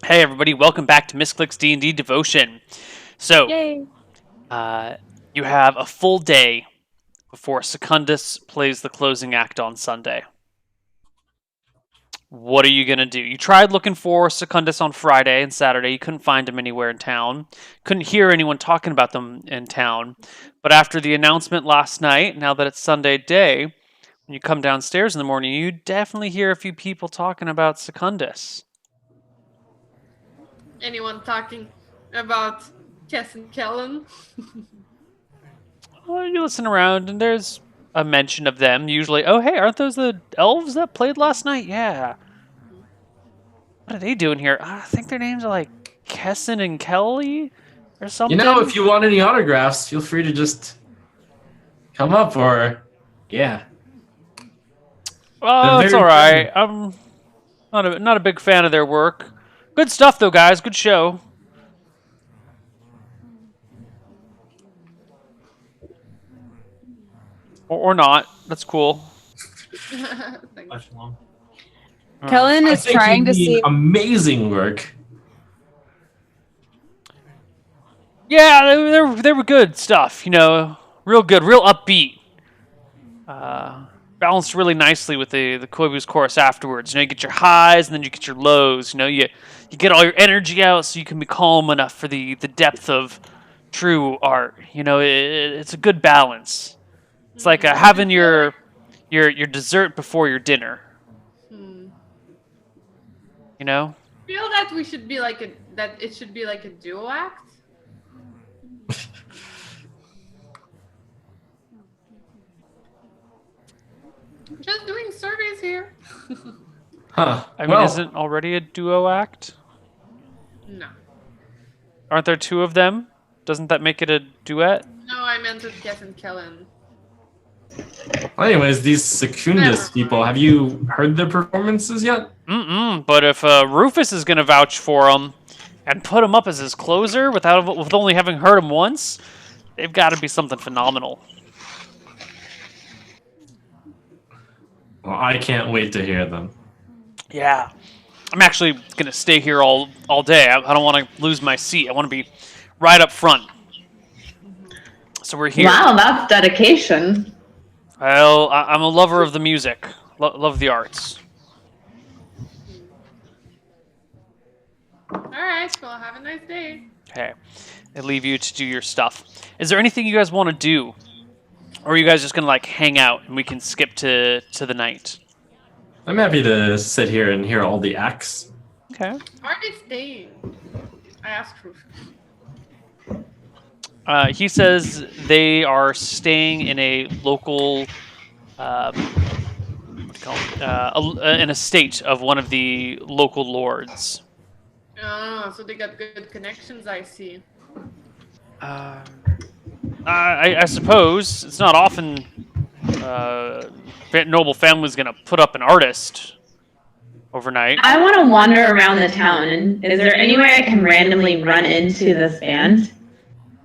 Hey everybody, welcome back to Misscliks D&D Devotion. So, Yay! uh, you have a full day before Secundus plays the closing act on Sunday. What are you going to do? You tried looking for Secundus on Friday and Saturday. You couldn't find him anywhere in town. Couldn't hear anyone talking about them in town. But after the announcement last night, now that it's Sunday day, when you come downstairs in the morning, you definitely hear a few people talking about Secundus. Anyone talking about Cass and Kellen? Well, you listen around, and there's a mention of them. Usually, oh hey, aren't those the elves that played last night? Yeah. What are they doing here? I think their names are like Kessin and Kelly or something. If you want any autographs, feel free to just come up yeah. Oh, it's all right. I'm not a big fan of their work. Good stuff though, guys. Good show. Or not. That's cool. Kellen is trying to see. Amazing work. Yeah, they were good stuff. You know, real good, real upbeat. Balanced really nicely with the Koibu's chorus afterwards. You know, you get your highs and then you get your lows. You know, you get all your energy out so you can be calm enough for the depth of true art. You know, it's a good balance. It's like having your dessert before your dinner. You know. Feel that we should be like it should be like a duo act. Just doing surveys here. Huh. I mean, isn't already a duo act? No. Aren't there two of them? Doesn't that make it a duet? No, I meant with Cass and Kellen. Well, anyways, these Secundus people, have you heard their performances yet? But if Rufus is going to vouch for him and put him up as his closer with only having heard him once, they've got to be something phenomenal. Well, I can't wait to hear them. Yeah. I'm actually going to stay here all day. I don't want to lose my seat. I want to be right up front. So we're here. Wow, that's dedication. Well, I'm a lover of the music. Love the arts. Alright, well have a nice day. Okay. I leave you to do your stuff. Is there anything you guys want to do? Or are you guys just going to like hang out and we can skip to the night? I'm happy to sit here and hear all the acts. Okay. Are they staying? I asked Rufus. He says they are staying in a local, what do you call it? An estate of one of the local lords. Oh, so they got good connections, I see. I suppose it's not often noble family's gonna put up an artist overnight. I want to wander around the town. And is there any way I can randomly run into this band?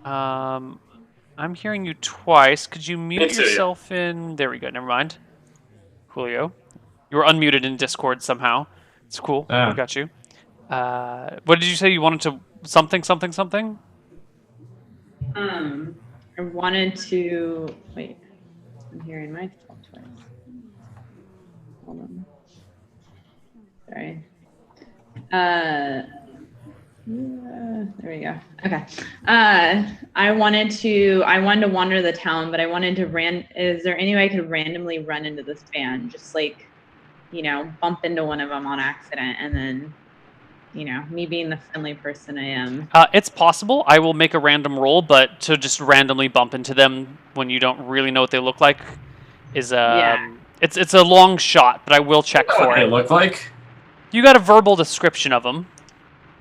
I'm hearing you twice. Could you mute yourself in? There we go. Never mind. Julio, you were unmuted in Discord somehow. It's cool. I got you. What did you say? You wanted to something? I wanted to wait. I'm hearing myself twice. Hold on. Sorry. There we go. Okay. I wanted to wander the town, but I wanted to is there any way I could randomly run into this band? Just like, bump into one of them on accident and then, me being the friendly person I am. It's possible. I will make a random roll, but to just randomly bump into them when you don't really know what they look like is it's a long shot, but I will check for it. What they look like? You got a verbal description of them.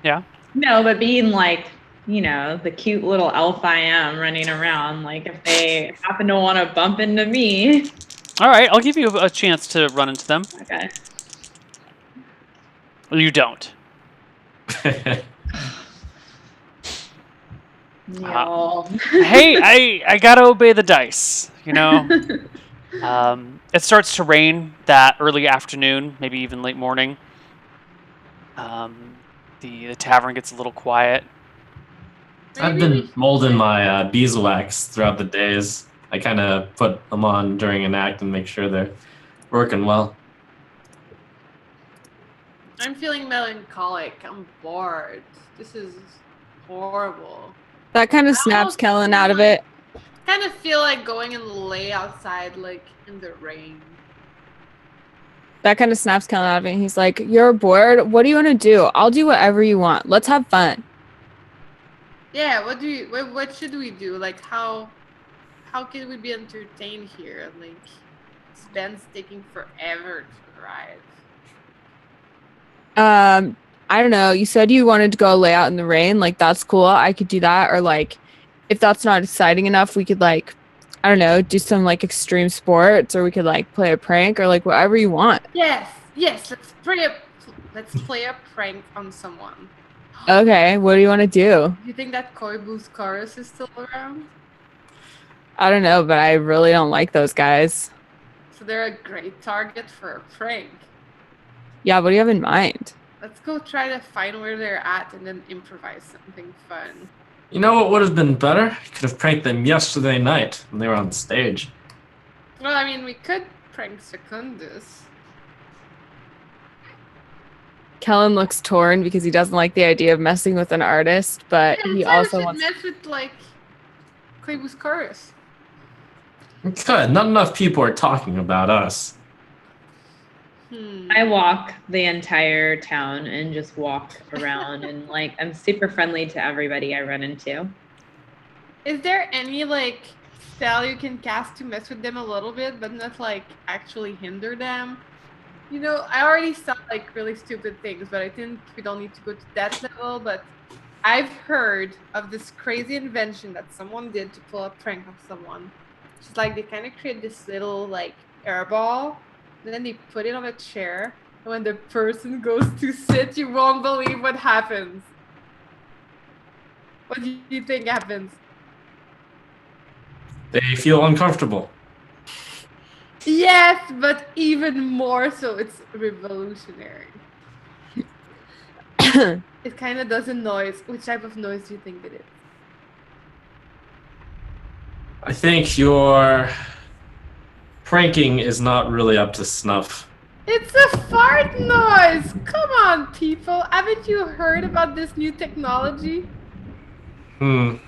Yeah. No, but being like, the cute little elf I am running around, like if they happen to want to bump into me. All right, I'll give you a chance to run into them. Okay. You don't. No. Hey, I gotta obey the dice, It starts to rain that early afternoon, maybe even late morning. The tavern gets a little quiet. I've Maybe we been should molding check- my beeswax throughout the days. I kind of put them on during an act and make sure they're working well. I'm feeling melancholic. I'm bored. This is horrible. That kind of I snaps almost Kellen feel out of like- it. Kind of feel like going and lay outside, like in the rain. That kind of snaps Kellen out of it. He's like, "You're bored. What do you want to do? I'll do whatever you want. Let's have fun." Yeah. What should we do? Like how can we be entertained here? Like Ben's taking forever to arrive. I don't know. You said you wanted to go lay out in the rain. Like, that's cool. I could do that. Or like, if that's not exciting enough, we could like, I don't know, do some like extreme sports, or we could like play a prank, or like whatever you want. Yes. Let's play a prank on someone. Okay, what do you want to do? Do you think that Koibu's chorus is still around? I don't know, but I really don't like those guys. So they're a great target for a prank. Yeah, what do you have in mind? Let's go try to find where they're at and then improvise something fun. You know what would have been better? I could have pranked them yesterday night when they were on stage. Well, I mean, we could prank Secundus. Kellen looks torn because he doesn't like the idea of messing with an artist, but Yeah, he that's why we also should wants. mess with like Koibu's chorus. Good. Not enough people are talking about us. I walk the entire town and just walk around and like I'm super friendly to everybody I run into. Is there any like spell you can cast to mess with them a little bit, but not like actually hinder them? You know, I already saw like really stupid things, but I think we don't need to go to that level. But I've heard of this crazy invention that someone did to pull a prank on someone. It's like they kind of create this little like air ball, and then they put it on a chair, and when the person goes to sit, you won't believe what happens. What do you think happens? They feel uncomfortable. Yes, but even more so, it's revolutionary. It kind of does a noise. Which type of noise do you think it is? I think your pranking is not really up to snuff. It's a fart noise! Come on, people. Haven't you heard about this new technology? We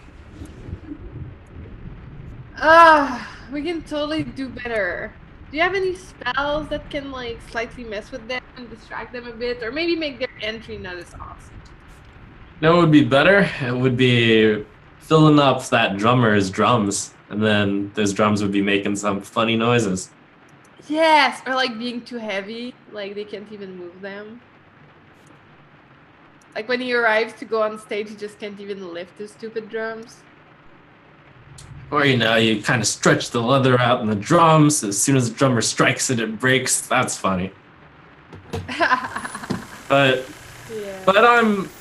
can totally do better. Do you have any spells that can like slightly mess with them and distract them a bit, or maybe make their entry not as awesome? No, it would be better. It would be filling up that drummer's drums, and then those drums would be making some funny noises. Yes, or like being too heavy, like they can't even move them. Like when he arrives to go on stage, he just can't even lift his stupid drums. Or, you know, you kind of stretch the leather out in the drums. As soon as the drummer strikes it, it breaks. That's funny. But Yeah. but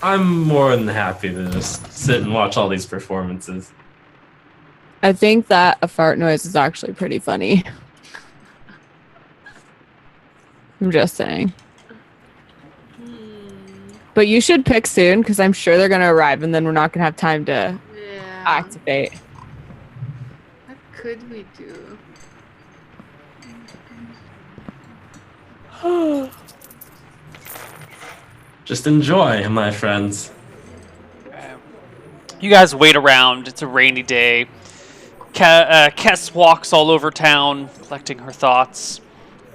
I'm more than happy to just sit and watch all these performances. I think that a fart noise is actually pretty funny. I'm just saying. But you should pick soon because I'm sure they're going to arrive and then we're not going to have time to Yeah. activate. What could we do? Just enjoy, my friends. You guys wait around. It's a rainy day. Kess walks all over town, collecting her thoughts.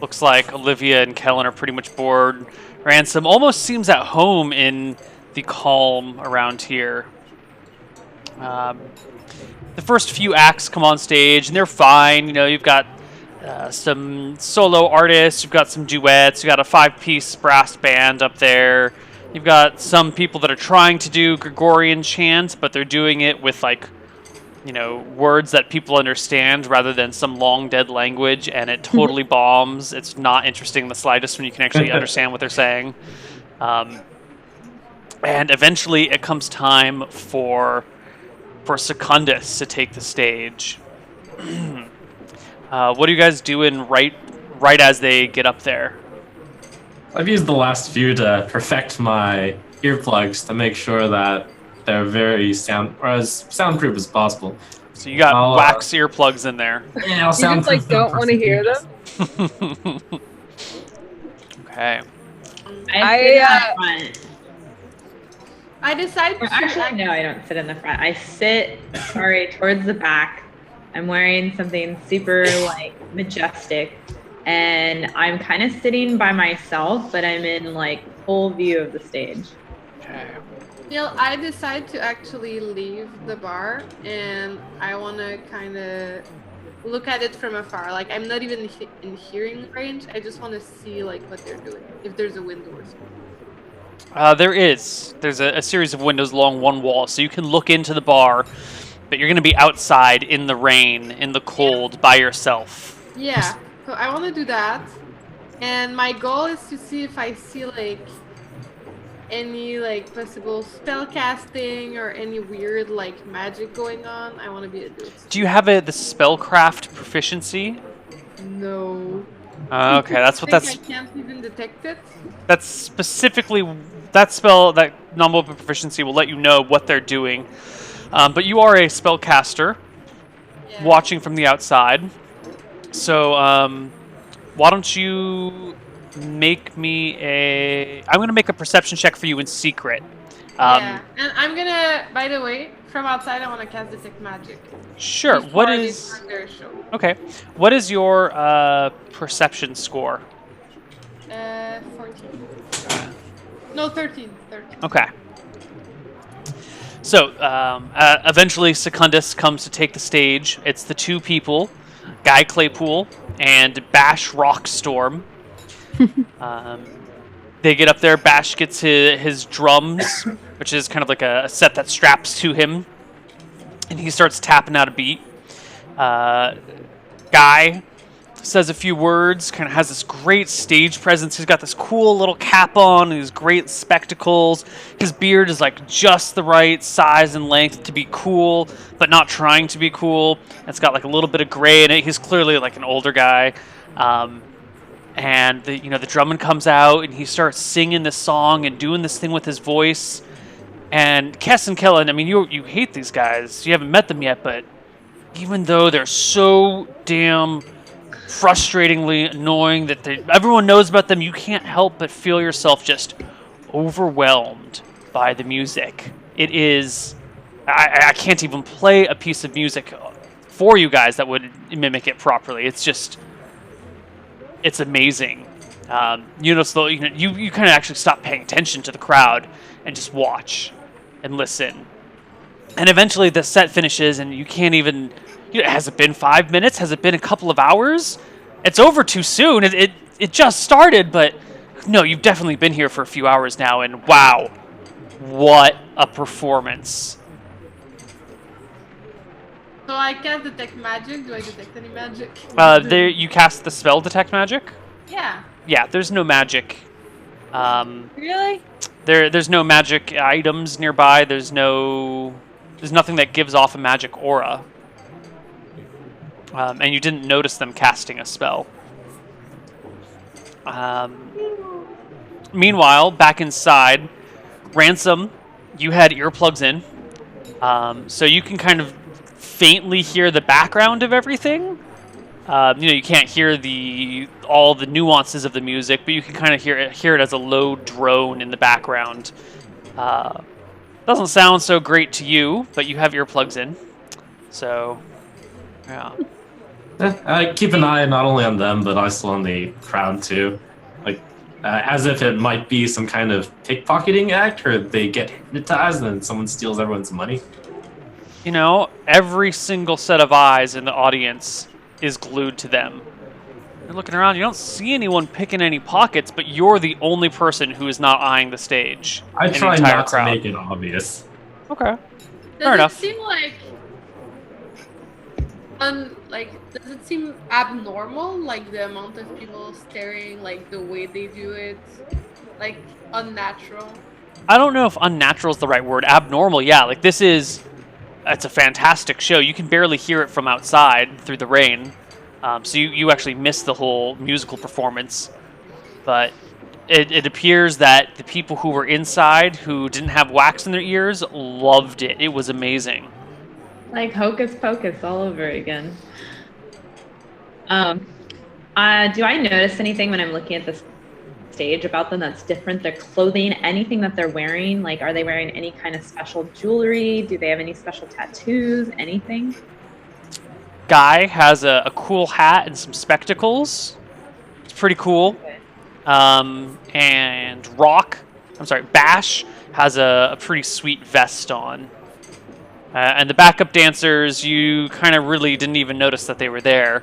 Looks like Olivia and Kellen are pretty much bored. Ransome almost seems at home in the calm around here. The first few acts come on stage, and they're fine. You know, you've got some solo artists, you've got some duets, you've got a 5-piece brass band up there. You've got some people that are trying to do Gregorian chant, but they're doing it with, like, you know, words that people understand rather than some long dead language, and it totally bombs. It's not interesting in the slightest when you can actually understand what they're saying. And eventually it comes time for Secundus to take the stage. What are you guys doing right as they get up there? I've used the last few to perfect my earplugs to make sure that they're very as soundproof as possible. So you got I'll, wax earplugs in there. Yeah, I'll You just like soundproof them don't for want to hear years. them. Okay. I sit in the front. I decide Or to actually, no, I don't sit in the front. I sit, towards the back. I'm wearing something super like majestic, and I'm kind of sitting by myself, but I'm in like full view of the stage. Okay. I decide to actually leave the bar, and I want to kind of look at it from afar. Like I'm not even in hearing range. I just want to see like what they're doing. If there's a window or something. There's a series of windows along one wall, so you can look into the bar, but you're going to be outside in the rain, in the cold, by yourself. Yeah, so I want to do that, and my goal is to see if I see like any like possible spell casting or any weird like magic going on. I want to be able to do it. Do you have the spellcraft proficiency? No. Okay, that's what I that's can't even detect it. that's specifically that spell, that non-weapon proficiency will let you know what they're doing. But you are a spellcaster, Yeah. watching from the outside. So why don't you make me I'm going to make a perception check for you in secret. Yeah, and I'm gonna. By the way, from outside, I want to cast detect magic. Sure. Before What I is start their show. okay? What is your perception score? 14. No, 13. 13. Okay. So eventually, Secundus comes to take the stage. It's the two people, Guy Claypool and Bash Rockstorm. They get up there. Bash gets his drums, which is kind of like a set that straps to him, and he starts tapping out a beat. Guy says a few words, kind of has this great stage presence. He's got this cool little cap on, and these great spectacles. His beard is like just the right size and length to be cool, but not trying to be cool. It's got like a little bit of gray in it. He's clearly like an older guy. And the drumming comes out, and he starts singing this song and doing this thing with his voice. And Kess and Kellen, I mean, you hate these guys. You haven't met them yet, but even though they're so damn frustratingly annoying that everyone knows about them, you can't help but feel yourself just overwhelmed by the music. It is... I can't even play a piece of music for you guys that would mimic it properly. It's just... It's amazing. You kind of actually stop paying attention to the crowd and just watch and listen. And eventually the set finishes, and you can't even... has it been 5 minutes? Has it been a couple of hours? It's over too soon. It just started, but no, you've definitely been here for a few hours now, and wow, what a performance. So I can't detect magic. Do I detect any magic? There you cast the spell Detect Magic? Yeah. Yeah, there's no magic. Really? There's no magic items nearby. There's nothing that gives off a magic aura. And you didn't notice them casting a spell. Meanwhile, back inside, Ransome, you had earplugs in. So you can kind of faintly hear the background of everything. You can't hear all the nuances of the music, but you can kind of hear it as a low drone in the background. Doesn't sound so great to you, but you have earplugs in. So, yeah. I keep an eye not only on them, but also on the crowd too. Like, as if it might be some kind of pickpocketing act, or they get hypnotized and then someone steals everyone's money. Every single set of eyes in the audience is glued to them. You're looking around, you don't see anyone picking any pockets, but you're the only person who is not eyeing the stage. I in the try entire not crowd. to make it obvious. Okay. Does enough. it seem like does it seem abnormal, like the amount of people staring, like the way they do it, like unnatural? I don't know if unnatural is the right word. Abnormal, yeah. Like it's a fantastic show. You can barely hear it from outside through the rain. So you actually miss the whole musical performance. But it appears that the people who were inside who didn't have wax in their ears loved it. It was amazing. Like hocus pocus all over again. Do I notice anything when I'm looking at this stage about them that's different? Their clothing, anything that they're wearing? Like, are they wearing any kind of special jewelry? Do they have any special tattoos? Anything? Guy has a cool hat and some spectacles. It's pretty cool. Okay. And Bash has a pretty sweet vest on. And the backup dancers, you kind of really didn't even notice that they were there.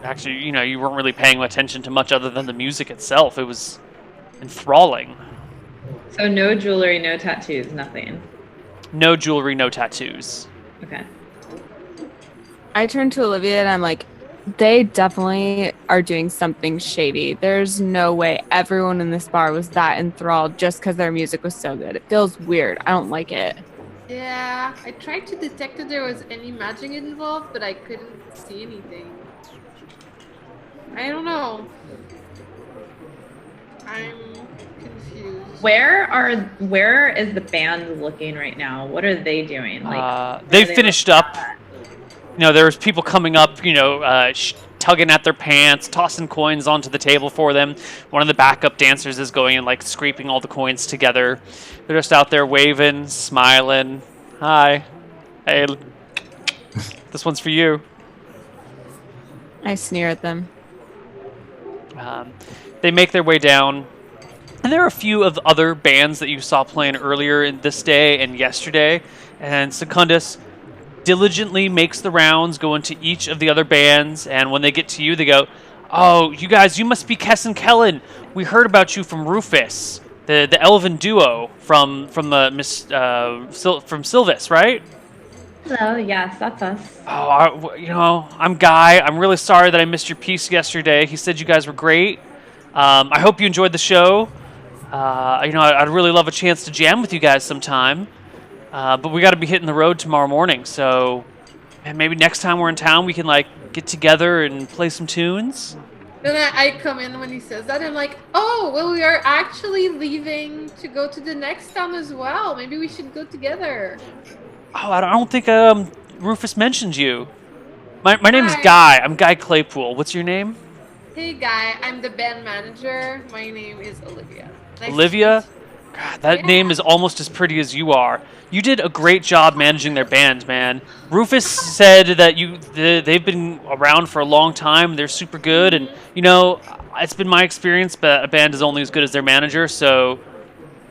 Actually, you weren't really paying attention to much other than the music itself. It was enthralling. So no jewelry, no tattoos, nothing. No jewelry, no tattoos. Okay. I turn to Olivia and I'm like, they definitely are doing something shady. There's no way everyone in this bar was that enthralled just because their music was so good. It feels weird. I don't like it. Yeah, I tried to detect if there was any magic involved, but I couldn't see anything. I don't know. I'm confused. Where is the band looking right now? What are they doing? Like they finished up. There's people coming up, tugging at their pants, tossing coins onto the table for them. One of the backup dancers is going and like scraping all the coins together. They're just out there waving, smiling. Hi. Hey, this one's for you. I sneer at them. They make their way down. And there are a few of the other bands that you saw playing earlier in this day and yesterday. And Secundus diligently makes the rounds, go into each of the other bands, and when they get to you, they go, "Oh, you guys, you must be Kess and Kellen. We heard about you from Rufus, the elven duo from Sylvis, right?" Hello, yes, that's us. Oh, I'm Guy. I'm really sorry that I missed your piece yesterday. He said you guys were great. I hope you enjoyed the show. I'd really love a chance to jam with you guys sometime. But we got to be hitting the road tomorrow morning, so maybe next time we're in town we can get together and play some tunes. Then I come in when he says that, and I'm like, oh, well, we are actually leaving to go to the next town as well. Maybe we should go together. Oh, I don't think Rufus mentioned you. My name is Hi. Guy. I'm Guy Claypool. What's your name? Hey, Guy, I'm the band manager. My name is Olivia. Nice to Olivia? meet you. God, that name is almost as pretty as you are. You did a great job managing their band, man. Rufus said that they've been around for a long time. They're super good, and it's been my experience, but a band is only as good as their manager. So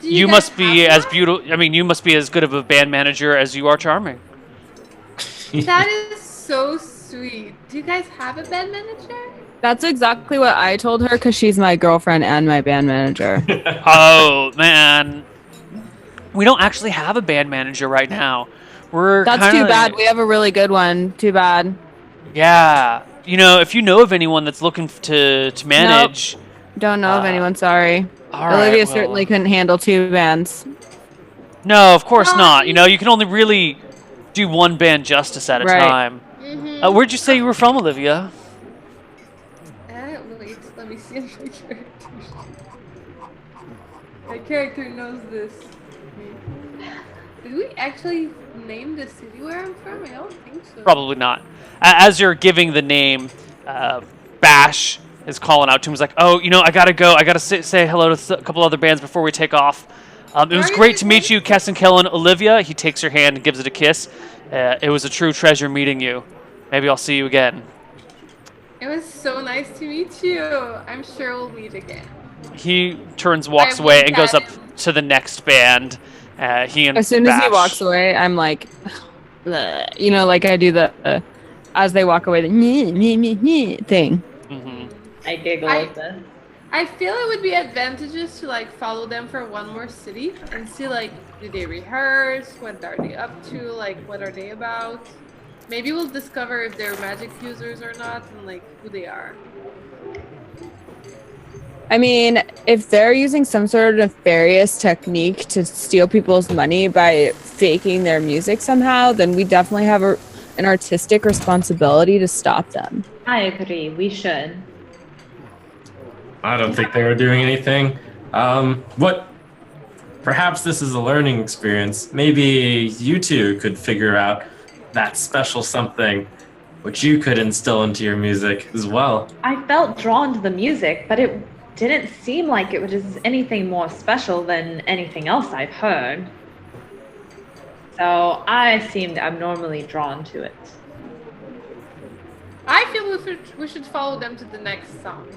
Do you guys must be have as one? beautiful. I mean, you must be as good of a band manager as you are charming. That is so sweet. Do you guys have a band manager? That's exactly what I told her because she's my girlfriend and my band manager. Oh man, we don't actually have a band manager right now. That's too bad. We have a really good one. Too bad. Yeah, if you know of anyone that's looking to manage. Don't know of anyone. Sorry. All right, Olivia certainly couldn't handle two bands. No, of course not. You can only really do one band justice at a Right. time. Mm-hmm. Where'd you say you were from, Olivia? Wait, let me see if my character. My character knows this. Did we actually name the city where I'm from? I don't think so. Probably not. As you're giving the name, Bash is calling out to him. He's like, "Oh, I gotta go. I gotta say hello to a couple other bands before we take off. It was Are you great guys to meet ready? you, Kess and Kellen." Olivia, he takes her hand and gives it a kiss. It was a true treasure meeting you. Maybe I'll see you again. It was so nice to meet you. I'm sure we'll meet again. He walks I away, winked and goes at up him. to the next band. He and As soon as he Bash- walks away, I'm like, bleh. Like I do the, as they walk away, the me thing. Mhm. I giggle I- at this. I feel it would be advantageous to follow them for one more city and see do they rehearse? What are they up to? What are they about? Maybe we'll discover if they're magic users or not and who they are. I mean, if they're using some sort of nefarious technique to steal people's money by faking their music somehow, then we definitely have an artistic responsibility to stop them. I agree. We should. I don't think they were doing anything. What? Perhaps this is a learning experience. Maybe you two could figure out that special something which you could instill into your music as well. I felt drawn to the music, but it didn't seem like it was anything more special than anything else I've heard. So I seemed abnormally drawn to it. I feel we should follow them to the next song.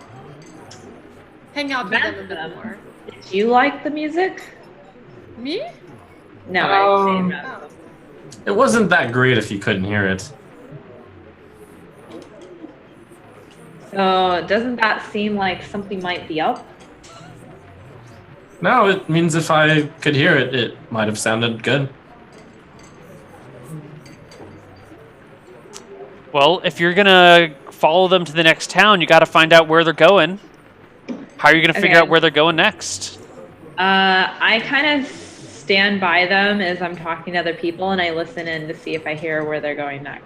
Hang out with them a bit more. Did you like the music? Me? No, Oh. It wasn't that great if you couldn't hear it. So doesn't that seem like something might be up? No, it means if I could hear it, it might have sounded good. Well, if you're gonna follow them to the next town, you got to find out where they're going. How are you gonna figure Okay. out where they're going next? I kind of stand by them as I'm talking to other people, and I listen in to see if I hear where they're going next.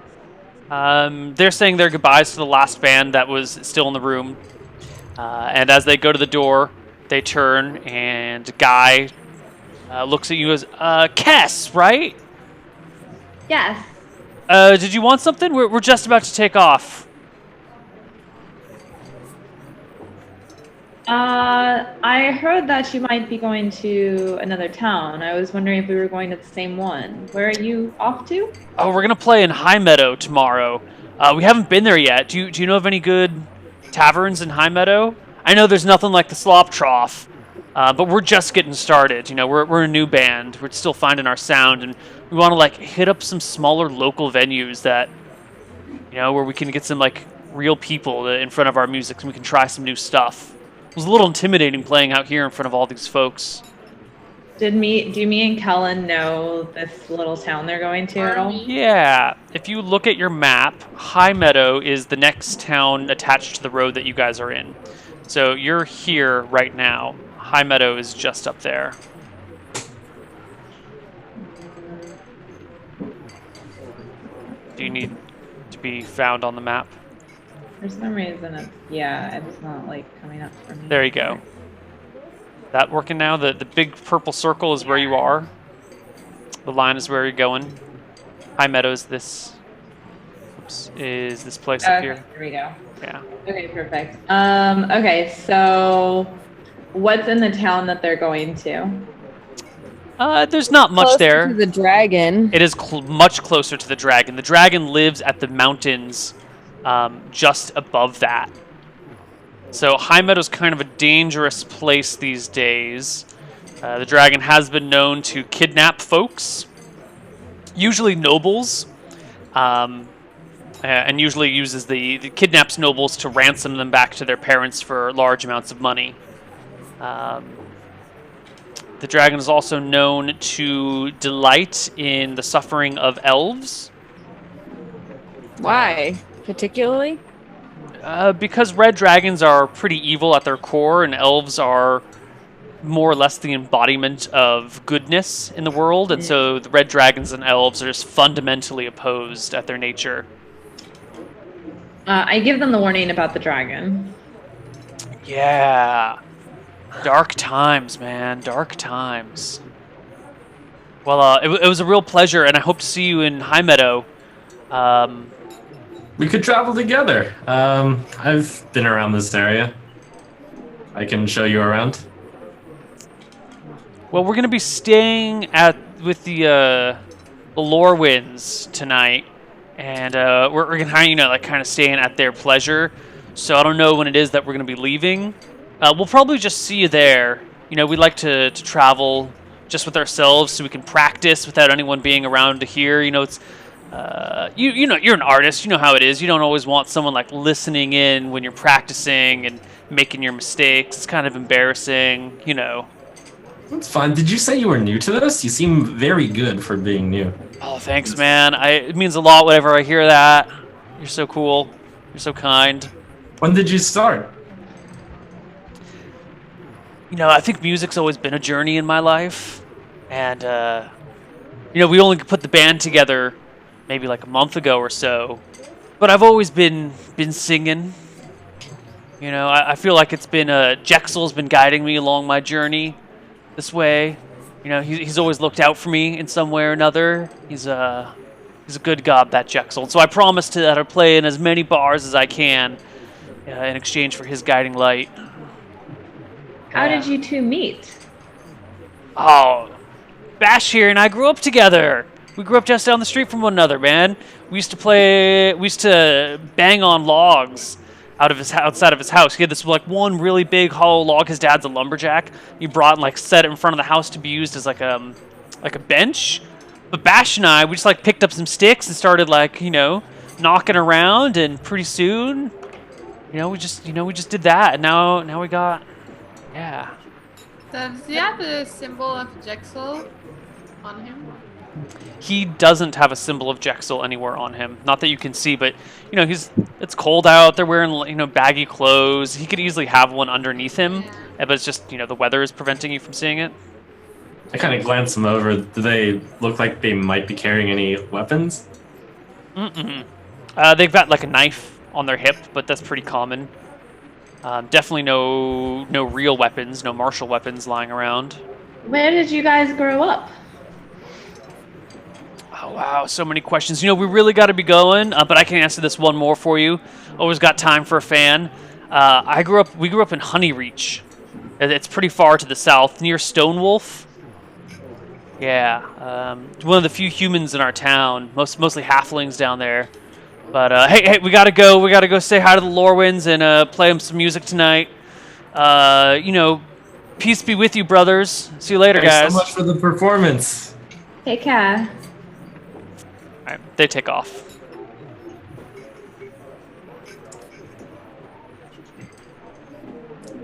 They're saying their goodbyes to the last band that was still in the room. And as they go to the door, they turn, and Guy looks at you as, Kess, right? Yes. Did you want something? We're just about to take off. I heard that you might be going to another town. I was wondering if we were going to the same one. Where are you off to? Oh, we're going to play in High Meadow tomorrow. We haven't been there yet. Do you know of any good taverns in High Meadow? I know there's nothing like the Slop Trough, but we're just getting started. You know, we're a new band. We're still finding our sound, and we want to like hit up some smaller local venues that, you know, where we can get some like real people in front of our music, and we can try some new stuff. It was a little intimidating playing out here in front of all these folks. Do me and Kellen know this little town they're going to at all? Yeah, if you look at your map, High Meadow is the next town attached to the road that you guys are in. So you're here right now. High Meadow is just up there. Do you need to be found on the map? For some reason, it's not like coming up for me. There you go. That working now? The big purple circle is where you are. The line is where you're going. High Meadow is this. Oops, is this place up here? Here we go. Yeah. Okay, perfect. Okay, so what's in the town that they're going to? There's not much Closer there. to the dragon. It is much closer to the dragon. The dragon lives at the mountains just above that. So High Meadow's kind of a dangerous place these days. The dragon has been known to kidnap folks, usually nobles, and usually uses the kidnaps nobles to ransom them back to their parents for large amounts of money. The dragon is also known to delight in the suffering of elves. Why? Particularly? Because red dragons are pretty evil at their core, and elves are more or less the embodiment of goodness in the world, and so the red dragons and elves are just fundamentally opposed at their nature. I give them the warning about the dragon. Yeah. Dark times, man. Dark times. Well, it was a real pleasure, and I hope to see you in High Meadow. We could travel together. I've been around this area. I can show you around. Well, we're gonna be staying with the Lorewinds tonight, and we're gonna kind of staying at their pleasure. So I don't know when it is that we're gonna be leaving. We'll probably just see you there. You know, we'd like to travel just with ourselves so we can practice without anyone being around to hear. You know, it's you know, you're an artist. You know how it is. You don't always want someone like listening in when you're practicing and making your mistakes. It's kind of embarrassing, you know. That's fine. Did you say you were new to this? You seem very good for being new. Oh, thanks, man. It means a lot whenever I hear that. You're so cool. You're so kind. When did you start? You know, I think music's always been a journey in my life. And, you know, we only put the band together maybe like a month ago or so. But I've always been singing. You know, I feel like it's been Jexel's been guiding me along my journey this way. You know, he's always looked out for me in some way or another. He's a good god, that Jexel. So I promised that I'd play in as many bars as I can in exchange for his guiding light. How did you two meet? Oh, Basheer and I grew up together. We grew up just down the street from one another, man. We used to bang on logs outside of his house. He had this like one really big hollow log. His dad's a lumberjack. He brought and like set it in front of the house to be used as like a bench. But Bash and I, we just like picked up some sticks and started like, you know, knocking around, and pretty soon, we just did that, and now we got, yeah. Does he have the symbol of Jexel on him? He doesn't have a symbol of Jexel anywhere on him. Not that you can see, but it's cold out. They're wearing baggy clothes. He could easily have one underneath him, but it's just the weather is preventing you from seeing it. I kind of glance them over. Do they look like they might be carrying any weapons? Mm-mm. They've got like a knife on their hip, but that's pretty common. Definitely no real weapons, no martial weapons lying around. Where did you guys grow up? Oh, wow, so many questions. We really got to be going, but I can answer this one more for you. Always got time for a fan. We grew up in Honeyreach. It's pretty far to the south, near Stonewolf. Yeah, one of the few humans in our town, mostly halflings down there. But hey, we gotta go. We gotta go say hi to the Lorewinds and play them some music tonight. Peace be with you, brothers. See you later, guys. Thanks so much for the performance. Take care. All right, they take off.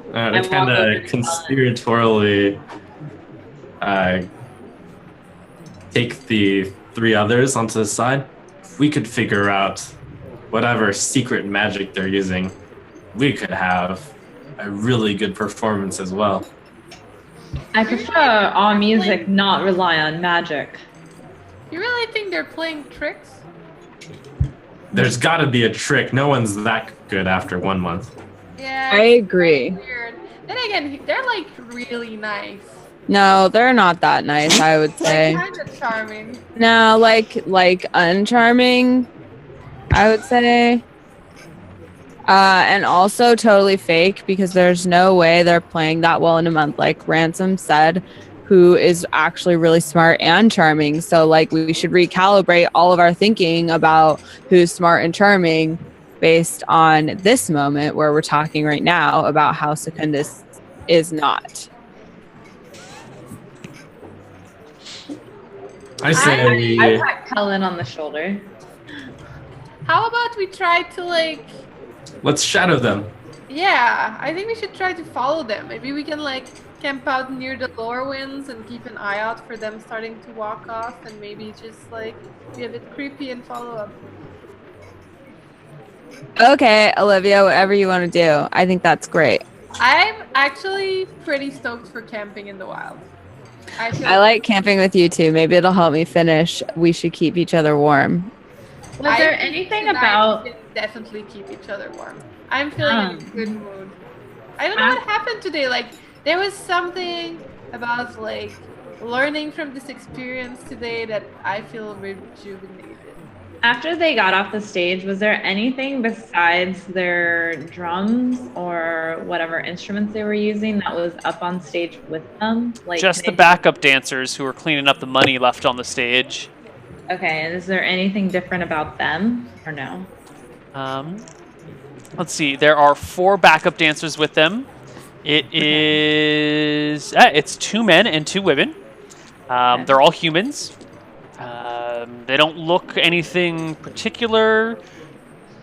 They kind of conspiratorially take the three others onto the side. If we could figure out whatever secret magic they're using, we could have a really good performance as well. I prefer our music not rely on magic. You really think they're playing tricks? There's got to be a trick. No one's that good after 1 month. Yeah. I agree. Weird. Then again, they're like really nice. No, they're not that nice, I would say. They're kind of charming. No, like uncharming, I would say. And also totally fake, because there's no way they're playing that well in a month, like Ransome said, who is actually really smart and charming. So like we should recalibrate all of our thinking about who's smart and charming based on this moment where we're talking right now about how Secundus is not. I say I pat Cullen on the shoulder. How about we try to let's shadow them. Yeah, I think we should try to follow them. Maybe we can camp out near the Lorewinds and keep an eye out for them starting to walk off, and maybe just be a bit creepy and follow up. Okay, Olivia, whatever you want to do. I think that's great. I'm actually pretty stoked for camping in the wild. I like camping with you too. Maybe it'll help me finish. We should keep each other warm. Was there anything about... We can definitely keep each other warm. I'm feeling in a good mood. I don't know what happened today. There was something about learning from this experience today that I feel rejuvenated. After they got off the stage, was there anything besides their drums or whatever instruments they were using that was up on stage with them? Just the backup dancers who were cleaning up the money left on the stage. Okay, and is there anything different about them or no? Let's see. There are 4 backup dancers with them. It's 2 men and 2 women. They're all humans. They don't look anything particular.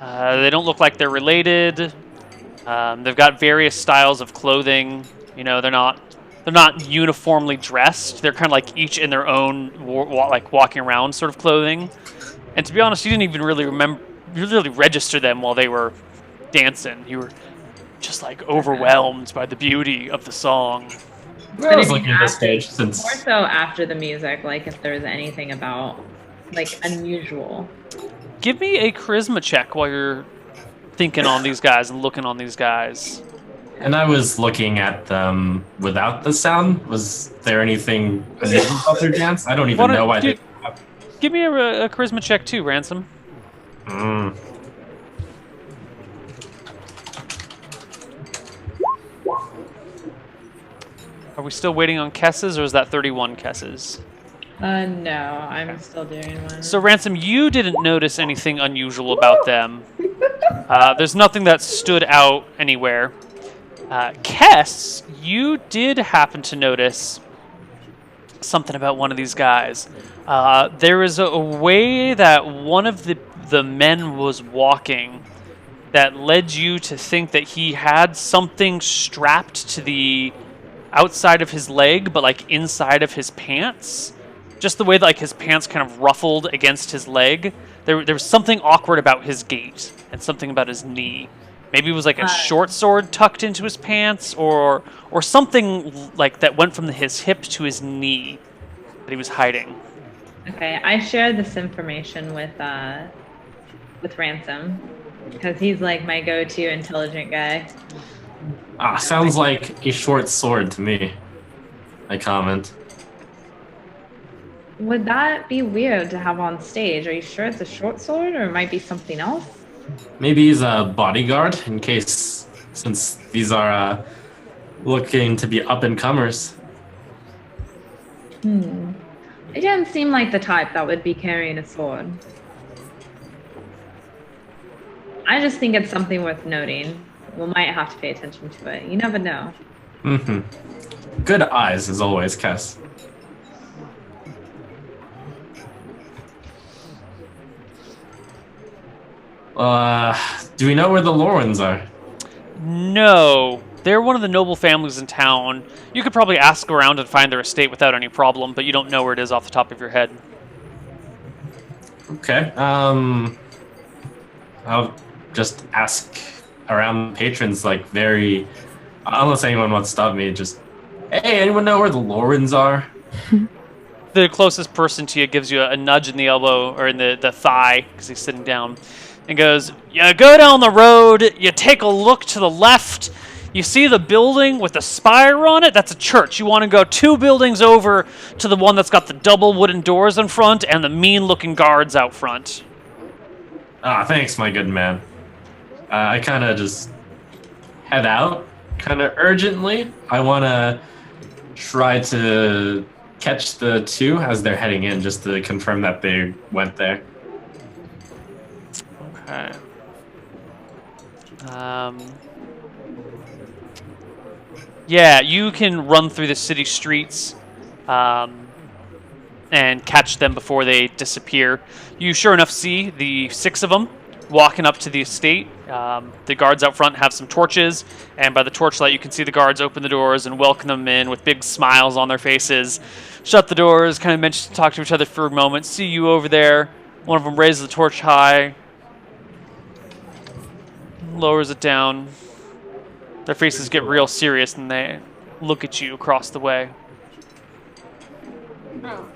They don't look like they're related. They've got various styles of clothing. They're not uniformly dressed. They're kind of each in their own walking around sort of clothing. And to be honest, you didn't even really register them while they were dancing. You were just overwhelmed by the beauty of the song. I was looking at the stage since more so after the music, if there's anything about unusual. Give me a charisma check while you're thinking on these guys and looking on these guys. And I was looking at them without the sound. Was there anything unusual about their dance? I don't even know why they. Give me a charisma check too, Ransome. Mm. Are we still waiting on Kess's, or is that 31 Kess's? No, I'm still doing one. So, Ransome, you didn't notice anything unusual about them. There's nothing that stood out anywhere. Kess, you did happen to notice something about one of these guys. There is a way that one of the men was walking that led you to think that he had something strapped to the outside of his leg, but like inside of his pants. Just the way that like his pants kind of ruffled against his leg. There was something awkward about his gait and something about his knee. Maybe it was like a short sword tucked into his pants, or something like that went from his hip to his knee that he was hiding. Okay, I shared this information with Ransome because he's like my go-to intelligent guy. Sounds like a short sword to me. I comment. Would that be weird to have on stage? Are you sure it's a short sword, or it might be something else? Maybe he's a bodyguard in case, since these are looking to be up-and-comers. It doesn't seem like the type that would be carrying a sword. I just think it's something worth noting. We might have to pay attention to it. You never know. Mm-hmm. Good eyes, as always, Kess. Do we know where the Lorens are? No. They're one of the noble families in town. You could probably ask around and find their estate without any problem, but you don't know where it is off the top of your head. Okay. I'll just ask around patrons, like, unless anyone wants to stop me, just, hey, anyone know where the Lorens are? The closest person to you gives you a nudge in the elbow, or in the thigh, because he's sitting down, and goes, you go down the road, you take a look to the left, you see the building with the spire on it? That's a church. You want to go 2 buildings over to the one that's got the double wooden doors in front and the mean-looking guards out front. Thanks, my good man. I kind of just head out, kind of urgently. I want to try to catch the 2 as they're heading in, just to confirm that they went there. Okay. Yeah, you can run through the city streets and catch them before they disappear. You sure enough see the 6 of them walking up to the estate. The guards out front have some torches, and by the torchlight you can see the guards open the doors and welcome them in with big smiles on their faces. Shut the doors, kind of talk to each other for a moment. See you over there. One of them raises the torch high, lowers it down. Their faces get real serious and they look at you across the way.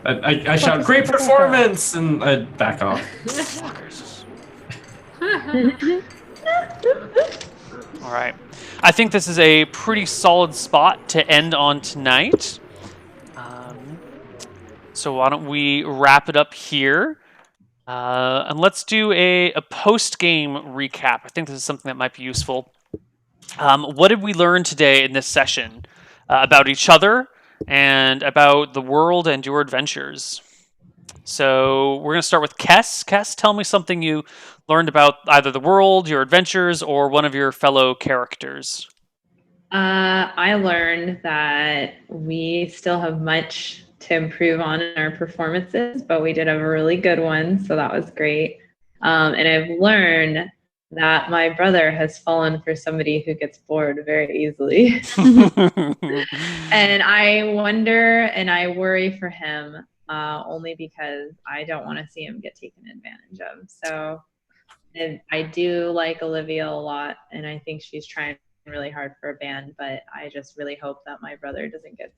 I shout, great performance! And I back off. Fuckers. All right. I think this is a pretty solid spot to end on tonight. So why don't we wrap it up here? And let's do a post-game recap. I think this is something that might be useful. What did we learn today in this session about each other and about the world and your adventures? So we're going to start with Kess. Kess, tell me something you learned about either the world, your adventures, or one of your fellow characters. I learned that we still have much to improve on in our performances, but we did have a really good one, so that was great. And I've learned that my brother has fallen for somebody who gets bored very easily. And I wonder and I worry for him only because I don't want to see him get taken advantage of. So and I do like Olivia a lot, and I think she's trying really hard for a band, but I just really hope that my brother doesn't get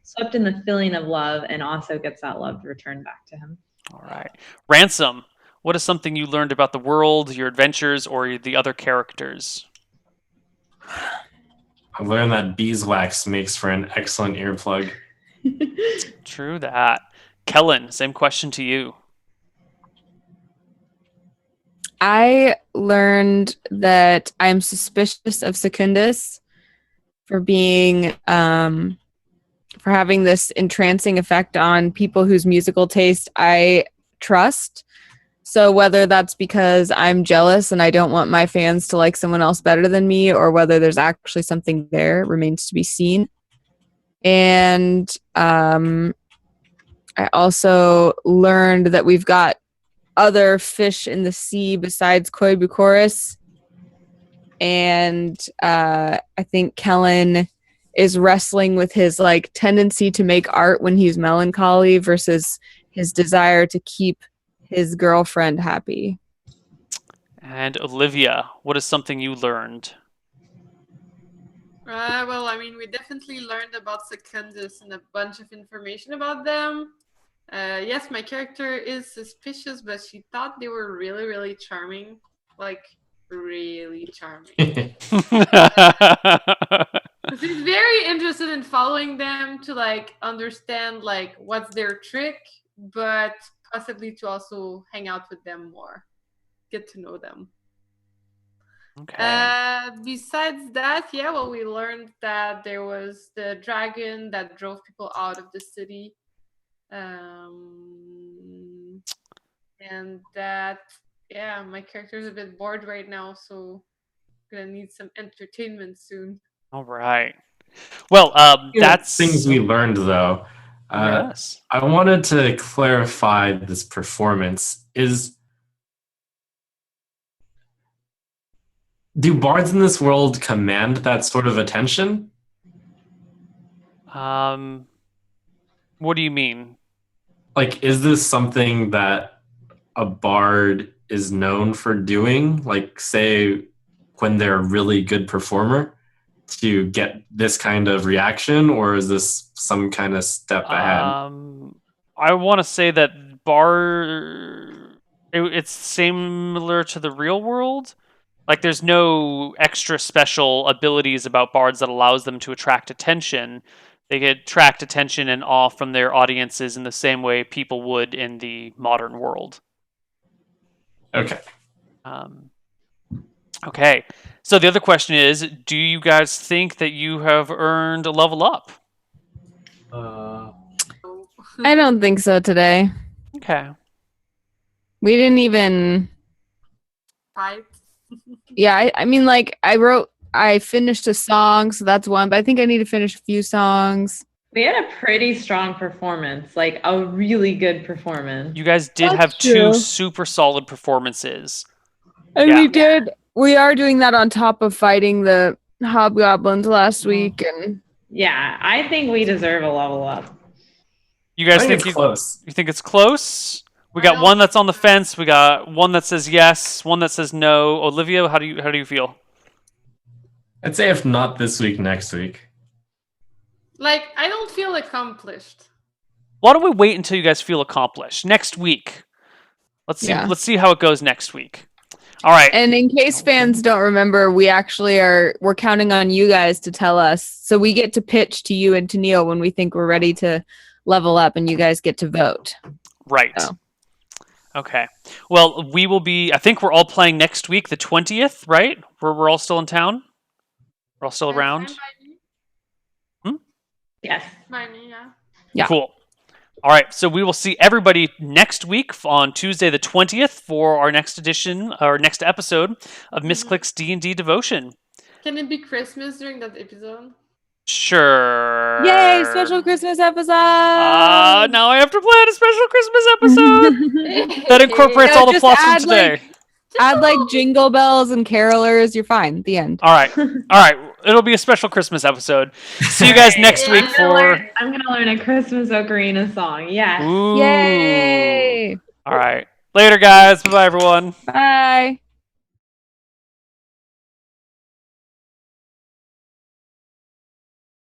swept in the feeling of love and also gets that love returned back to him. All right. Ransome, What is something you learned about the world, your adventures, or the other characters? I learned that beeswax makes for an excellent earplug. True that. Kellen, same question to you. I learned that I'm suspicious of Secundus for being for having this entrancing effect on people whose musical taste I trust. So whether that's because I'm jealous and I don't want my fans to like someone else better than me, or whether there's actually something there, remains to be seen. And I also learned that we've got other fish in the sea besides Koibuchorus. And I think Kellen is wrestling with his like tendency to make art when he's melancholy versus his desire to keep his girlfriend happy. And Olivia, what is something you learned? Well, I mean, we definitely learned about Secundus and a bunch of information about them. Yes, my character is suspicious, but she thought they were really, really charming. Like, really charming. She's very interested in following them to like understand like what's their trick, but possibly to also hang out with them more, get to know them. Okay. Besides that, yeah, well, we learned that there was the dragon that drove people out of the city, and that, yeah, my character's a bit bored right now, so I'm gonna need some entertainment soon. All right. Well, that's things we learned, though. Yes. I wanted to clarify this performance. Do bards in this world command that sort of attention? What do you mean? Like, is this something that a bard is known for doing? Like, say, when they're a really good performer, to get this kind of reaction, or is this some kind of step ahead? I want to say that it's similar to the real world. Like, there's no extra special abilities about bards that allows them to attract attention. They get attract attention and awe from their audiences in the same way people would in the modern world. Okay. Okay. So the other question is, do you guys think that you have earned a level up? I don't think so today. Okay. We didn't even... Fight. Yeah, I mean, like, I finished a song, so that's one, but I think I need to finish a few songs. We had a pretty strong performance, like a really good performance. You guys did have two super solid performances. And we are doing that on top of fighting the hobgoblins last week. And yeah, I think we deserve a level up. You guys think it's close? You think it's close? We got one that's on the fence. We got one that says yes, one that says no. Olivia, how do you feel? I'd say if not this week, next week. Like, I don't feel accomplished. Why don't we wait until you guys feel accomplished next week? Let's see. Yeah. Let's see how it goes next week. All right. And in case fans don't remember, we're counting on you guys to tell us. So we get to pitch to you and to Neil when we think we're ready to level up, and you guys get to vote. Right. So. Okay. Well, we will be. I think we're all playing next week, the 20th, right? We're all still in town. We're all still around. Yes. By me, yeah. Yeah. Cool. All right. So we will see everybody next week on Tuesday, the 20th, for our next edition, our next episode of Misscliks D&D Devotion. Can it be Christmas during that episode? Sure. Yay! Special Christmas episode. Now I have to plan a special Christmas episode that incorporates all the plots from today. Add like jingle bells and carolers. You're fine. The end. All right. It'll be a special Christmas episode. See you guys next week I'm gonna learn a Christmas ocarina song. Yeah. Ooh. Yay! All right. Later, guys. Bye, everyone. Bye.